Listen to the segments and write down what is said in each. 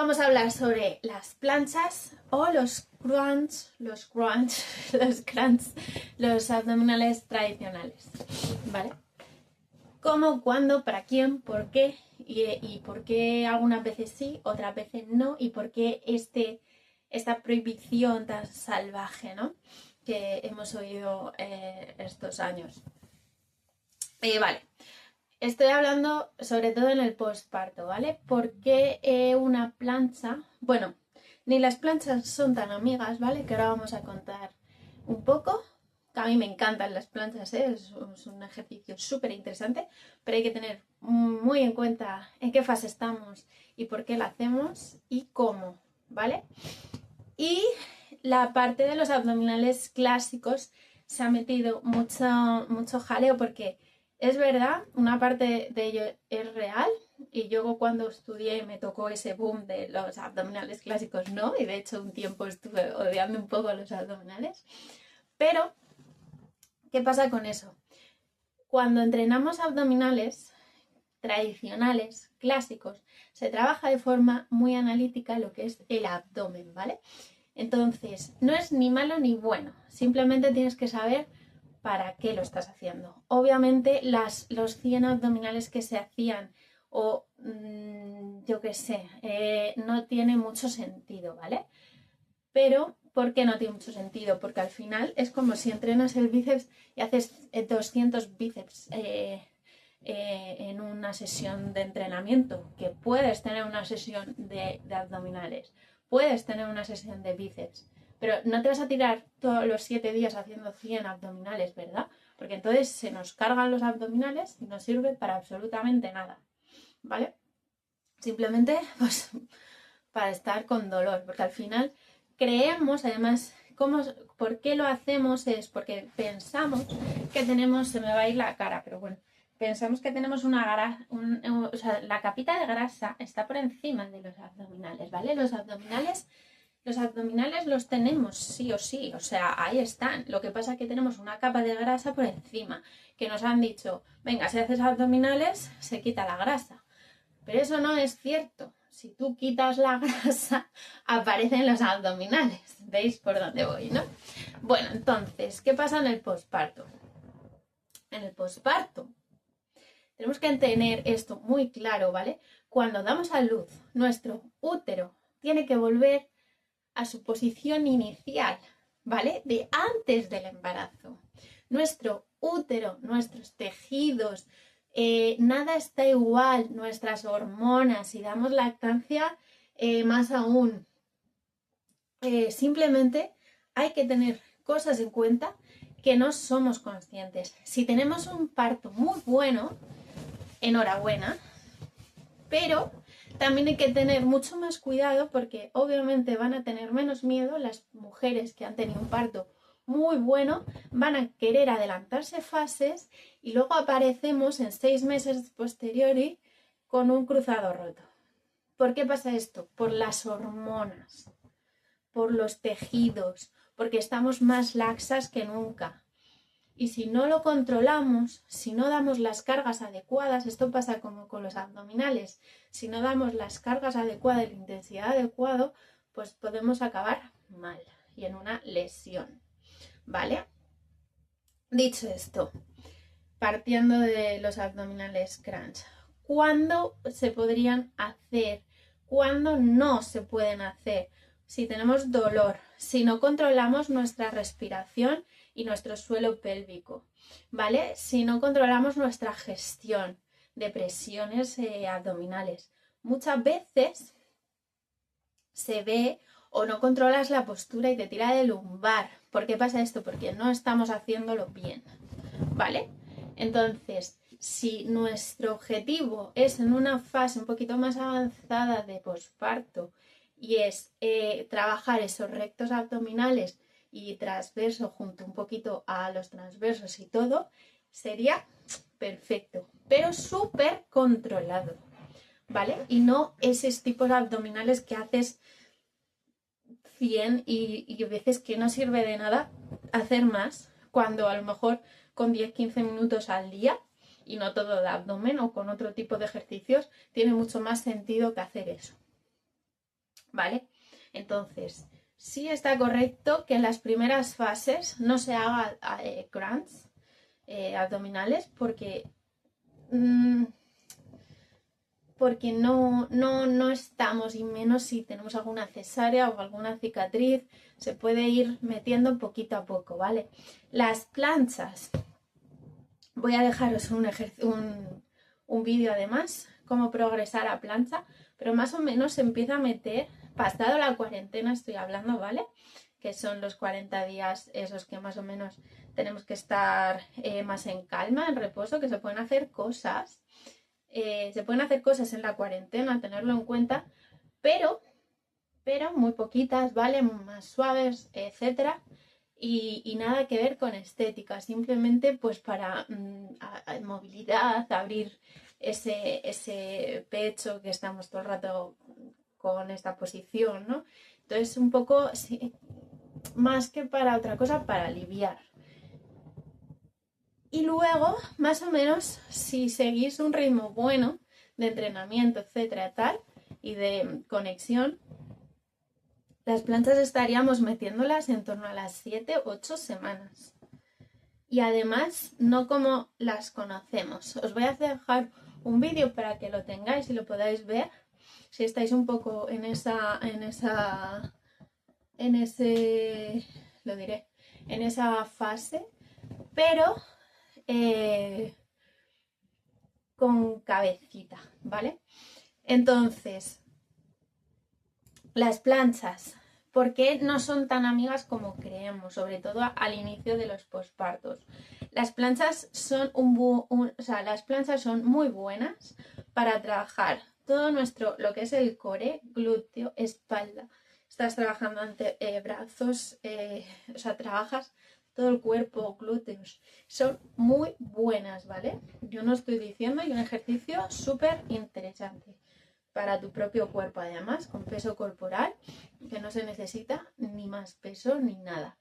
vamos a hablar sobre las planchas o los crunch, los abdominales tradicionales, ¿vale? ¿Cómo, cuándo, para quién, por qué? Y por qué algunas veces sí, otras veces no, y por qué esta prohibición tan salvaje, ¿no?, que hemos oído estos años. Vale. Estoy hablando sobre todo en el posparto, ¿vale? Porque una plancha, bueno, ni las planchas son tan amigas, ¿vale? Que ahora vamos a contar un poco. A mí me encantan las planchas, ¿eh? Es un ejercicio súper interesante, pero hay que tener muy en cuenta en qué fase estamos y por qué la hacemos y cómo, ¿vale? Y la parte de los abdominales clásicos se ha metido mucho jaleo porque es verdad, una parte de ello es real y yo cuando estudié me tocó ese boom de los abdominales clásicos, ¿no? Y de hecho un tiempo estuve odiando un poco los abdominales. Pero, ¿qué pasa con eso? Cuando entrenamos abdominales tradicionales, clásicos, se trabaja de forma muy analítica lo que es el abdomen, ¿vale? Entonces, no es ni malo ni bueno, simplemente tienes que saber para qué lo estás haciendo. Obviamente los 100 abdominales que se hacían o yo qué sé, no tiene mucho sentido, ¿vale? Pero, ¿por qué no tiene mucho sentido? Porque al final es como si entrenas el bíceps y haces 200 bíceps en una sesión de entrenamiento, que puedes tener una sesión de abdominales, puedes tener una sesión de bíceps, pero no te vas a tirar todos los 7 días haciendo 100 abdominales, ¿verdad? Porque entonces se nos cargan los abdominales y no sirve para absolutamente nada, ¿vale? Simplemente, pues, para estar con dolor, porque al final creemos, además, ¿por qué lo hacemos? Es porque pensamos que tenemos, se me va a ir la cara, pero bueno, pensamos que tenemos una grasa, o sea, la capita de grasa está por encima de los abdominales, ¿vale? Los abdominales los tenemos sí o sí, o sea, ahí están. Lo que pasa es que tenemos una capa de grasa por encima, que nos han dicho, venga, si haces abdominales, se quita la grasa. Pero eso no es cierto. Si tú quitas la grasa, aparecen los abdominales. ¿Veis por dónde voy, no? Bueno, entonces, ¿qué pasa en el posparto? En el posparto tenemos que tener esto muy claro, ¿vale? Cuando damos a luz, nuestro útero tiene que volver a su posición inicial, ¿vale? De antes del embarazo. Nuestro útero, nuestros tejidos, nada está igual, nuestras hormonas, si damos lactancia, más aún. Simplemente hay que tener cosas en cuenta que no somos conscientes. Si tenemos un parto muy bueno, enhorabuena, pero también hay que tener mucho más cuidado porque obviamente van a tener menos miedo las mujeres que han tenido un parto muy bueno, van a querer adelantarse fases y luego aparecemos en 6 meses posteriori con un cruzado roto. ¿Por qué pasa esto? Por las hormonas, por los tejidos, porque estamos más laxas que nunca. Y si no lo controlamos, si no damos las cargas adecuadas, esto pasa como con los abdominales, si no damos las cargas adecuadas y la intensidad adecuada, pues podemos acabar mal y en una lesión, ¿vale? Dicho esto, partiendo de los abdominales crunch, ¿cuándo se podrían hacer? ¿Cuándo no se pueden hacer? Si tenemos dolor, si no controlamos nuestra respiración y nuestro suelo pélvico, ¿vale? Si no controlamos nuestra gestión de presiones abdominales. Muchas veces se ve o no controlas la postura y te tira de lumbar. ¿Por qué pasa esto? Porque no estamos haciéndolo bien, ¿vale? Entonces, si nuestro objetivo es en una fase un poquito más avanzada de posparto y es trabajar esos rectos abdominales y transverso junto un poquito a los transversos y todo, sería perfecto, pero súper controlado, ¿vale? Y no esos tipos de abdominales que haces 100 y veces que no sirve de nada hacer más, cuando a lo mejor con 10-15 minutos al día y no todo de abdomen o con otro tipo de ejercicios tiene mucho más sentido que hacer eso. ¿vale? Entonces, sí está correcto que en las primeras fases no se haga crunch abdominales porque no estamos, y menos si tenemos alguna cesárea o alguna cicatriz, se puede ir metiendo poquito a poco, ¿vale? Las planchas, voy a dejaros un vídeo además, cómo progresar a plancha, pero más o menos se empieza a meter, pasado la cuarentena estoy hablando, ¿vale? Que son los 40 días esos que más o menos tenemos que estar más en calma, en reposo, que se pueden hacer cosas. Se pueden hacer cosas en la cuarentena, tenerlo en cuenta, pero muy poquitas, ¿vale? Más suaves, etcétera. Y nada que ver con estética, simplemente pues para movilidad, abrir ese pecho que estamos todo el rato con esta posición, ¿no? Entonces un poco, sí, más que para otra cosa, para aliviar. Y luego, más o menos, si seguís un ritmo bueno de entrenamiento, etcétera, tal, y de conexión, las planchas estaríamos metiéndolas en torno a las 7-8 semanas. Y además, no como las conocemos. Os voy a dejar un vídeo para que lo tengáis y lo podáis ver. Si estáis un poco en esa fase, pero con cabecita, ¿vale? Entonces, las planchas, ¿por qué no son tan amigas como creemos? Sobre todo al inicio de los pospartos. Las planchas son las planchas son muy buenas para trabajar todo lo que es el core, glúteo, espalda. Estás trabajando ante brazos, trabajas todo el cuerpo, glúteos. Son muy buenas, ¿vale? Yo no estoy diciendo, y un ejercicio súper interesante para tu propio cuerpo, además, con peso corporal, que no se necesita ni más peso ni nada.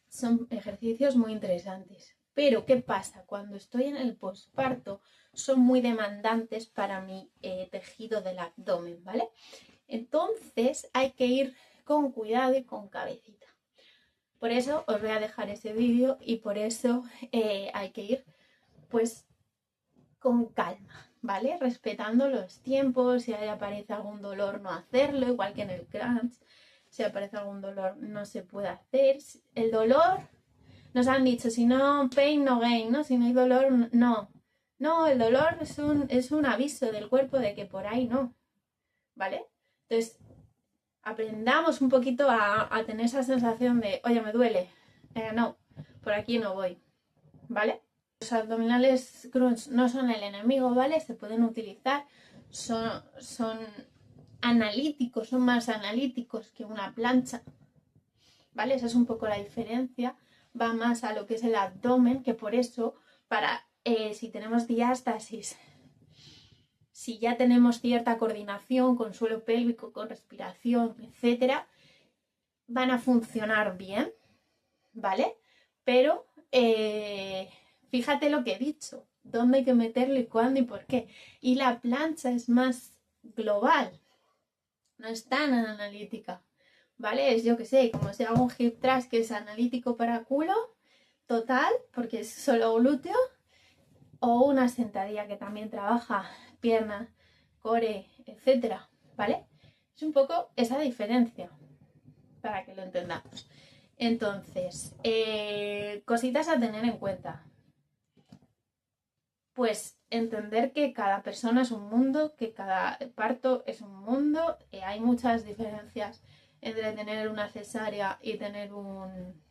Son ejercicios muy interesantes. Pero, ¿qué pasa? Cuando estoy en el posparto, son muy demandantes para mi tejido del abdomen, ¿vale? Entonces, hay que ir con cuidado y con cabecita. Por eso os voy a dejar ese vídeo y por eso hay que ir, pues, con calma, ¿vale? Respetando los tiempos. Si ahí aparece algún dolor, no hacerlo, igual que en el crunch. Si aparece algún dolor, no se puede hacer. El dolor, nos han dicho, si no pain, no gain, ¿no? Si no hay dolor, no. No, el dolor es un aviso del cuerpo de que por ahí no, ¿vale? Entonces, aprendamos un poquito a tener esa sensación de, oye, me duele. No, por aquí no voy, ¿vale? Los abdominales crunch no son el enemigo, ¿vale? Se pueden utilizar, son analíticos, son más analíticos que una plancha, ¿vale? Esa es un poco la diferencia. Va más a lo que es el abdomen, que por eso, si tenemos diástasis, si ya tenemos cierta coordinación con suelo pélvico, con respiración, etcétera, van a funcionar bien, ¿vale? Pero fíjate lo que he dicho, dónde hay que meterlo y cuándo y por qué. Y la plancha es más global, no es tan analítica, ¿vale? Es, yo que sé, como si hago un hip thrust que es analítico para culo, total, porque es solo glúteo, o una sentadilla que también trabaja pierna, core, etcétera, ¿vale? Es un poco esa diferencia, para que lo entendamos. Entonces, cositas a tener en cuenta. Pues entender que cada persona es un mundo, que cada parto es un mundo. Hay muchas diferencias entre tener una cesárea y tener un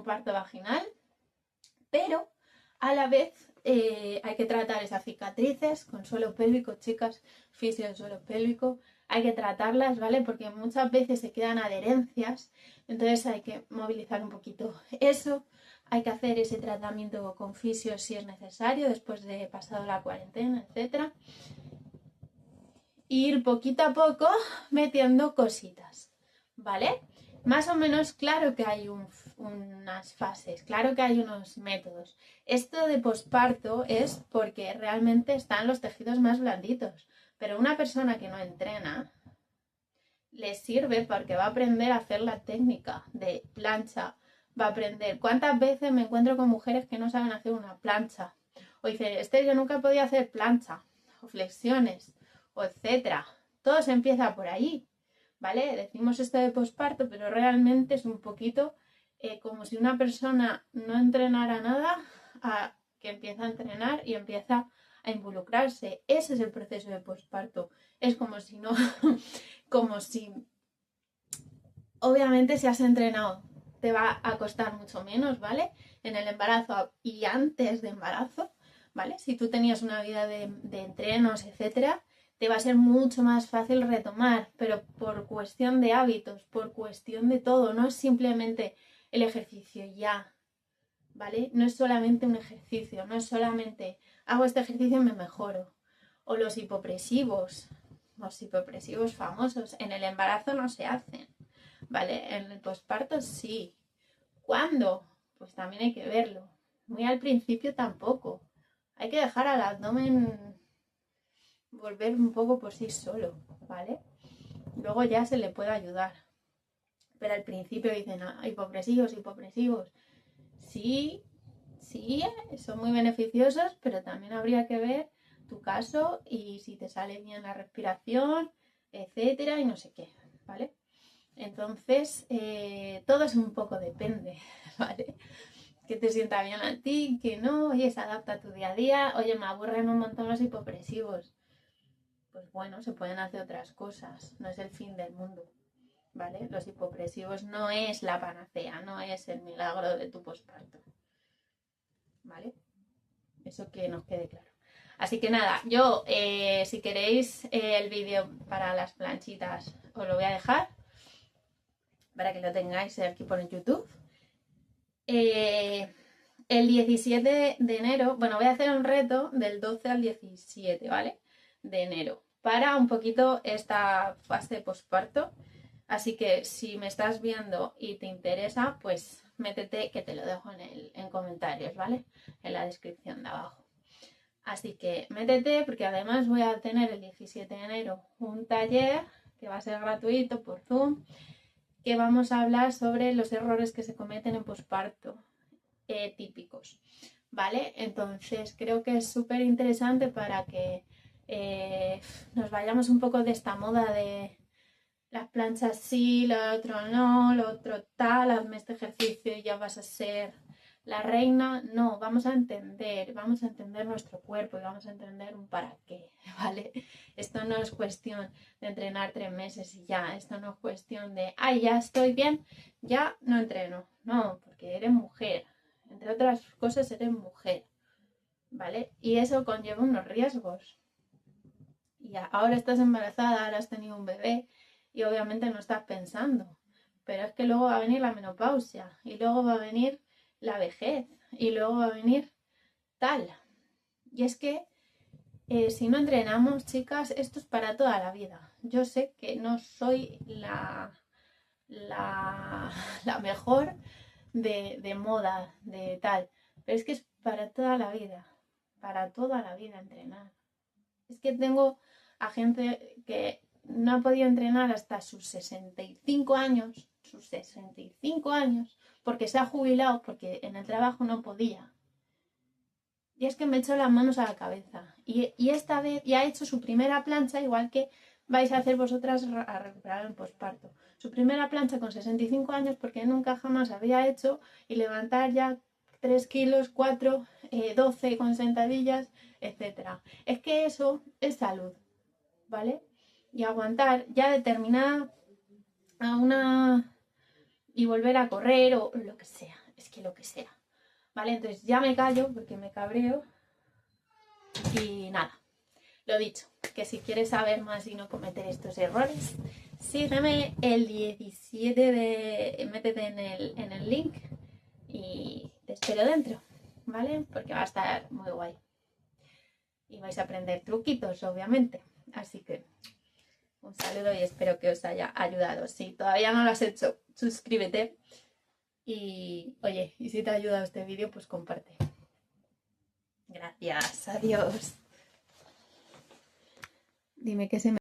parto vaginal, pero a la vez hay que tratar esas cicatrices con suelo pélvico, chicas, fisio del suelo pélvico. Hay que tratarlas, ¿vale? Porque muchas veces se quedan adherencias, entonces hay que movilizar un poquito eso. Hay que hacer ese tratamiento con fisio si es necesario, después de pasado la cuarentena, etc. Ir poquito a poco metiendo cositas, ¿vale? Más o menos claro que hay unas fases, claro que hay unos métodos. Esto de posparto es porque realmente están los tejidos más blanditos, pero una persona que no entrena le sirve porque va a aprender a hacer la técnica de plancha, va a aprender. ¿Cuántas veces me encuentro con mujeres que no saben hacer una plancha? O dicen, yo nunca he podido hacer plancha, o flexiones, o etcétera. Todo se empieza por ahí, ¿vale? Decimos esto de posparto, pero realmente es un poquito como si una persona no entrenara nada, que empieza a entrenar y empieza a involucrarse. Ese es el proceso de posparto. Es como si no, como si, obviamente si has entrenado te va a costar mucho menos, ¿vale? En el embarazo y antes de embarazo, ¿vale? Si tú tenías una vida de entrenos, etcétera, te va a ser mucho más fácil retomar, pero por cuestión de hábitos, por cuestión de todo, no es simplemente el ejercicio ya, ¿vale? No es solamente un ejercicio, no es solamente hago este ejercicio y me mejoro. O los hipopresivos famosos, en el embarazo no se hacen, ¿vale? En el posparto sí. ¿Cuándo? Pues también hay que verlo. Muy al principio tampoco. Hay que dejar al abdomen volver un poco por sí solo, ¿vale? Luego ya se le puede ayudar. Pero al principio dicen, hipopresivos. Sí, son muy beneficiosos, pero también habría que ver tu caso y si te sale bien la respiración, etcétera, y no sé qué, ¿vale? Entonces, todo es un poco depende, ¿vale? Que te sienta bien a ti, que no, oye, se adapta a tu día a día, oye, me aburren un montón los hipopresivos. Pues bueno, se pueden hacer otras cosas, no es el fin del mundo, ¿vale? Los hipopresivos no es la panacea, no es el milagro de tu posparto, ¿vale? Eso que nos quede claro. Así que nada, yo si queréis el vídeo para las planchitas os lo voy a dejar para que lo tengáis aquí por YouTube. El 17 de enero, bueno, voy a hacer un reto del 12 al 17, ¿vale? De enero, para un poquito esta fase de posparto. Así que si me estás viendo y te interesa, pues métete, que te lo dejo en comentarios, ¿vale? En la descripción de abajo. Así que métete, porque además voy a tener el 17 de enero un taller que va a ser gratuito por Zoom, que vamos a hablar sobre los errores que se cometen en posparto, típicos, ¿vale? Entonces creo que es súper interesante para que nos vayamos un poco de esta moda de las planchas sí, lo otro no, lo otro tal, hazme este ejercicio y ya vas a ser la reina. No, vamos a entender nuestro cuerpo y vamos a entender un para qué, ¿vale? Esto no es cuestión de entrenar 3 meses y ya, esto no es cuestión de, ay, ya estoy bien, ya no entreno. No, porque eres mujer, entre otras cosas eres mujer, ¿vale? Y eso conlleva unos riesgos. Y ahora estás embarazada, ahora has tenido un bebé y obviamente no estás pensando. Pero es que luego va a venir la menopausia y luego va a venir la vejez y luego va a venir tal. Y es que si no entrenamos, chicas, esto es para toda la vida. Yo sé que no soy la mejor de moda, de tal, pero es que es para toda la vida entrenar. Es que tengo a gente que no ha podido entrenar hasta sus 65 años, porque se ha jubilado, porque en el trabajo no podía. Y es que me echó las manos a la cabeza. Y esta vez ya ha hecho su primera plancha, igual que vais a hacer vosotras a recuperar el posparto. Su primera plancha con 65 años porque nunca jamás había hecho y levantar ya 3 kilos, 4, 12 con sentadillas, etc. Es que eso es salud, ¿vale? Y aguantar ya determinada a una y volver a correr o lo que sea, es que lo que sea, ¿vale? Entonces ya me callo porque me cabreo y nada, lo dicho, que si quieres saber más y no cometer estos errores, sígueme el 17 de... métete en el link y te espero dentro, ¿vale? Porque va a estar muy guay. Y vais a aprender truquitos, obviamente. Así que un saludo y espero que os haya ayudado. Si todavía no lo has hecho, suscríbete. Y oye, y si te ha ayudado este vídeo, pues comparte. Gracias, adiós. Dime que se me...